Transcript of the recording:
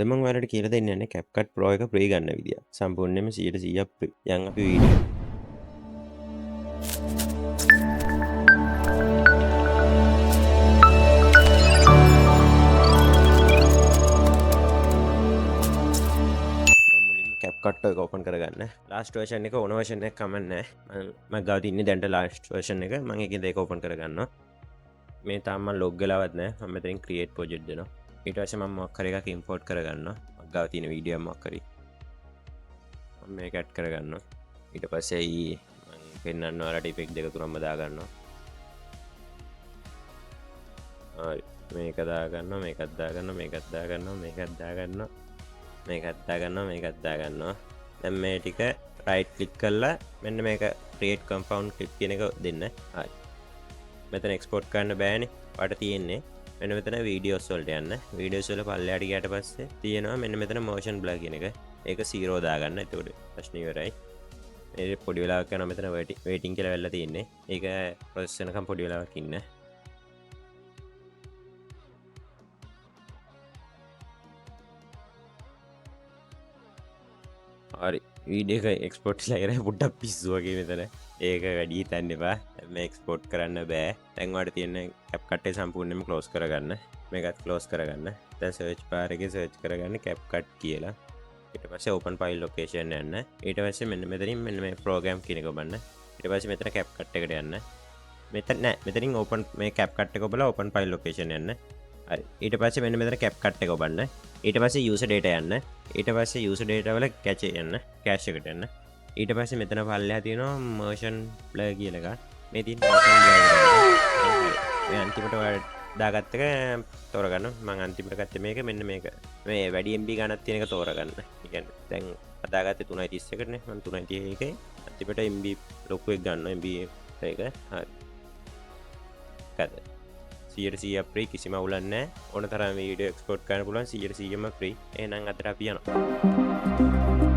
අද මම ඔයාලට කියලා දෙන්න යන්නේ CapCut Pro එක free ගන්න විදිය. සම්පූර්ණයෙන්ම 100% free. යන් අපි වීඩියෝ CapCut එක ඕපන් කරගන්න. ලාස්ට් version එක ඕන version එකක් කමක් නැහැ. මම ගාව තින්නේ දැන්ට ලාස්ට් version එක. මම ඒකෙන් ඒක ඕපන් කරගන්නවා. මේ තාම මම log වෙලාවත් නැහැ. මම මෙතනින් create project දෙනවා. ඊට පස්සේ මම මොකක් හරි එකක් import කරගන්නවා. මම ගාව තියෙන වීඩියෝ එකක් මොකක් හරි මම මේක ඇඩ් කරගන්නවා. ඊට පස්සේ මම පෙන්නන්න ඔයාලට ඉෆෙක්ට් දෙක තුනක්ම දාගන්නවා. හරි. මේක දාගන්නවා, මේකත් දාගන්නවා, මේකත් දාගන්නවා, මේකත් දාගන්නවා. මේකත් දාගන්නවා, මේකත් දාගන්නවා. දැන් මේ ටික right click කරලා මෙන්න මේක create compound clip කියන එක දෙන්න. හරි. මෙතන export කරන්න බෑනේ. ඔයාලට තියෙන්නේ මෙන්න මෙතන videos වලට යන්න. videos වල පල්ලෙහාට ගියාට පස්සේ තියෙනවා මෙන්න මෙතන motion blur කියන එක. ඒක 0 දාගන්න. එතකොට ප්‍රශ්නේ ඉවරයි. මේ පොඩි වෙලාවක් යනවා මෙතන waiting කියලා වෙලා තියෙන්නේ. ඒක process වෙනකම් පොඩි වෙලාවක් ඉන්න. හරි වීඩියෝ එක එක්ස්පෝර්ට් වෙලා ඉවරයි. පොඩ්ඩක් පිස්සු වගේ මෙතන. ඒක වැඩි හිතන්න එපා. මේ එක්ස්පෝර්ට් කරන්න බෑ. දැන් ඔයාලට තියෙන CapCut එක සම්පූර්ණයෙන්ම ක්ලෝස් කරගන්න. මේකත් ක්ලෝස් කරගන්න. දැන් සර්ච් බාර් එකේ සර්ච් කරගන්න CapCut කියලා. ඊට පස්සේ open file location යන්න. ඊට පස්සේ මෙන්න මෙතනින් මෙන්න මේ program කියන එක ඔබන්න. ඊට පස්සේ මෙතන CapCut එකට යන්න. මෙතන නෑ මෙතනින් open මේ CapCut එක ඔබලා open file location යන්න. හරි. ඊට පස්සේ මෙන්න මෙතන CapCut එක ඔබන්න. ඊට පස්සේ user data යන්න. ඊට පස්සේ user data වල cache යන්න. cache එකට යන්න. ඊට පස්සේ මෙතන පල්ලෙහා තියෙනවා motion blur කියලා එකක්. මේ තියෙන motion blur එක. මේ අන්තිමට ඔයාලා දාගත්ත එක තෝරගන්න. මම අන්තිමට ගත්තේ මේක මෙන්න මේක. මේ වැඩි MB ගණනක් තියෙන එක තෝරගන්න. ඒ කියන්නේ දැන් අදාගත්තේ 331කට නේ. මම 331යි. අන්තිමට MB ලොකු එක ගන්නවා MB එක. හරි. ගත්තා. 100% free කිසිම අවුලක් නැහැ. ඕන තරම් වීඩියෝ එක්ස්පෝර්ට් කරන්න පුළුවන් 100%ම free. එහෙනම් අදට අපි යනවා.